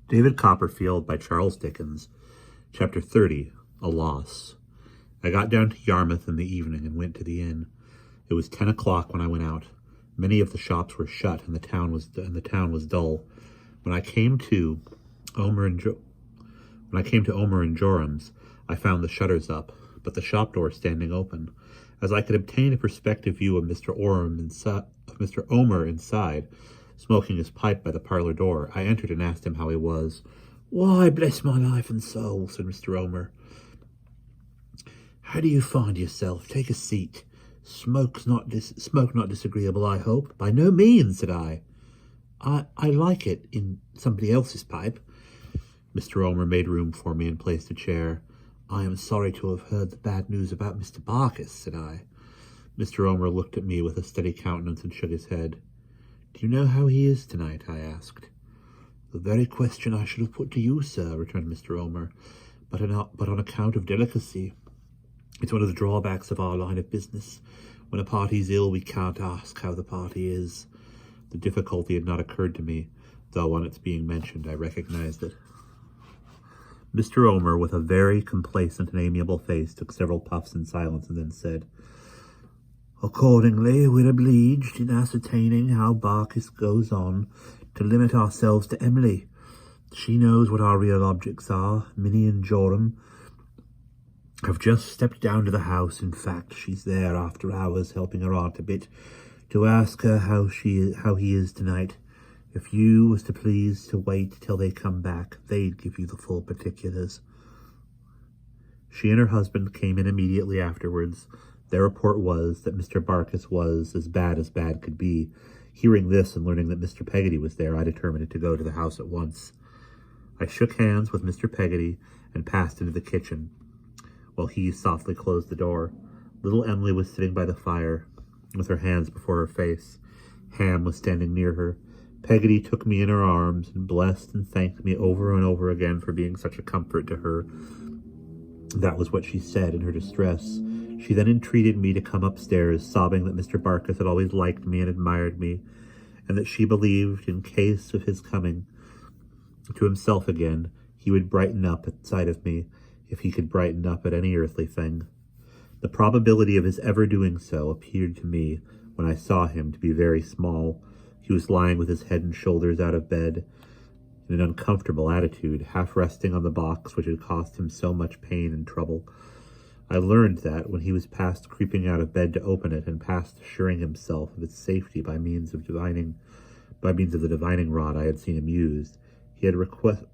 David Copperfield by Charles Dickens, Chapter 30, A Loss. I got down to Yarmouth in the evening and went to the inn. It was 10 o'clock when I went out. Many of the shops were shut, and the town was dull. When I came to Omer and Joram's, I found the shutters up, but the shop door standing open. As I could obtain a perspective view of Mr. Omer inside, smoking his pipe by the parlour door, I entered and asked him how he was. "Why, bless my life and soul," said Mr. Omer. "How do you find yourself? Take a seat. Smoke not disagreeable, I hope." "By no means," said I. I like it in somebody else's pipe." Mr. Omer made room for me and placed a chair. "I am sorry to have heard the bad news about Mr. Barkis," said I. Mr. Omer looked at me with a steady countenance and shook his head. "Do you know how he is tonight?" I asked. "The very question I should have put to you, sir," returned Mr. Omer, but on account of delicacy. It's one of the drawbacks of our line of business. When a party's ill, we can't ask how the party is." The difficulty had not occurred to me, though on its being mentioned I recognized it. Mr. Omer, with a very complacent and amiable face, took several puffs in silence and then said, "Accordingly, we're obliged, in ascertaining how Barkis goes on, to limit ourselves to Emily. She knows what our real objects are. Minnie and Joram have just stepped down to the house. In fact, she's there after hours, helping her aunt a bit, to ask her how he is tonight. If you was to please to wait till they come back, they'd give you the full particulars." She and her husband came in immediately afterwards. Their report was that Mr. Barkis was as bad could be. Hearing this and learning that Mr. Peggotty was there, I determined to go to the house at once. I shook hands with Mr. Peggotty and passed into the kitchen, while he softly closed the door. Little Emily was sitting by the fire, with her hands before her face. Ham was standing near her. Peggotty took me in her arms and blessed and thanked me over and over again for being such a comfort to her. That was what she said in her distress. She then entreated me to come upstairs, sobbing that Mr. Barkis had always liked me and admired me, and that she believed, in case of his coming to himself again, he would brighten up at sight of me, if he could brighten up at any earthly thing. The probability of his ever doing so appeared to me, when I saw him, to be very small. He was lying with his head and shoulders out of bed, in an uncomfortable attitude, half resting on the box which had cost him so much pain and trouble. I learned that, when he was past creeping out of bed to open it, and past assuring himself of its safety by means of the divining rod I had seen him use, he had required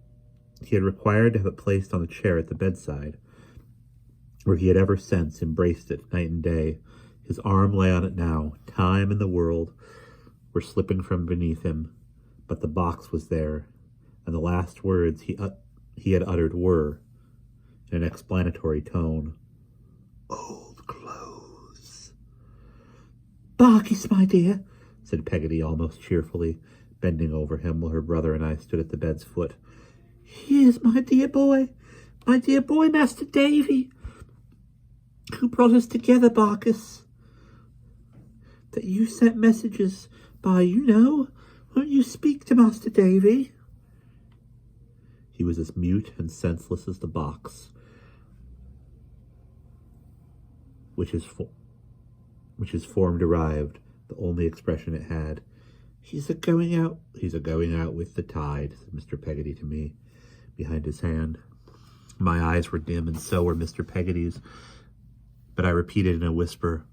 to have it placed on the chair at the bedside, where he had ever since embraced it night and day. His arm lay on it now. Time and the world were slipping from beneath him, but the box was there, and the last words he had uttered were, in an explanatory tone, "Old clothes." "Barkis, my dear," said Peggotty almost cheerfully, bending over him while her brother and I stood at the bed's foot. "Here's my dear boy, Master Davy, who brought us together, Barkis. That you sent messages by, you know. Won't you speak to Master Davy?" He was as mute and senseless as the box, which his form derived, the only expression it had. He's a going out with the tide," said Mr. Peggotty to me, behind his hand. My eyes were dim, and so were Mr. Peggotty's, but I repeated in a whisper,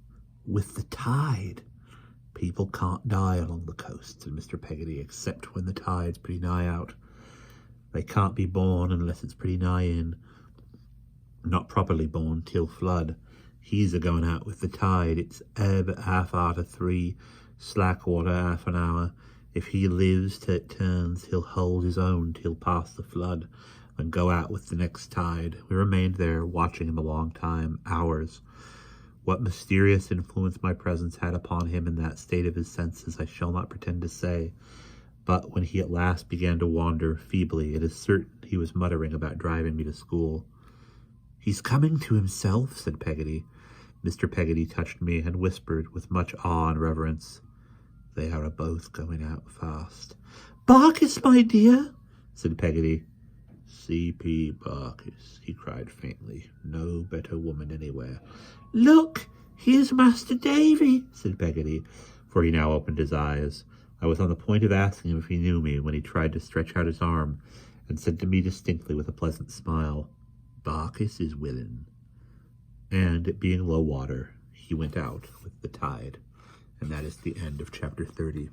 "With the tide." "People can't die along the coast," said Mr. Peggotty, "except when the tide's pretty nigh out. They can't be born unless it's pretty nigh in. Not properly born till flood. He's a-going out with the tide. It's ebb at half arter 3, slack water half an hour. If he lives till it turns, he'll hold his own till past the flood, and go out with the next tide." We remained there, watching him a long time, hours. What mysterious influence my presence had upon him in that state of his senses I shall not pretend to say, but when he at last began to wander feebly, it is certain he was muttering about driving me to school. "He's coming to himself," said Peggotty. Mr. Peggotty touched me and whispered with much awe and reverence, "They are both going out fast." "Barkis, my dear," said Peggotty. C.P. Barkis, he cried faintly. No better woman anywhere. Look, here's Master Davy, said Peggotty, for he now opened his eyes. I was on the point of asking him if he knew me when he tried to stretch out his arm and said to me distinctly with a pleasant smile, Barkis is willing. And, it being low water, he went out with the tide. And that is the end of chapter 30.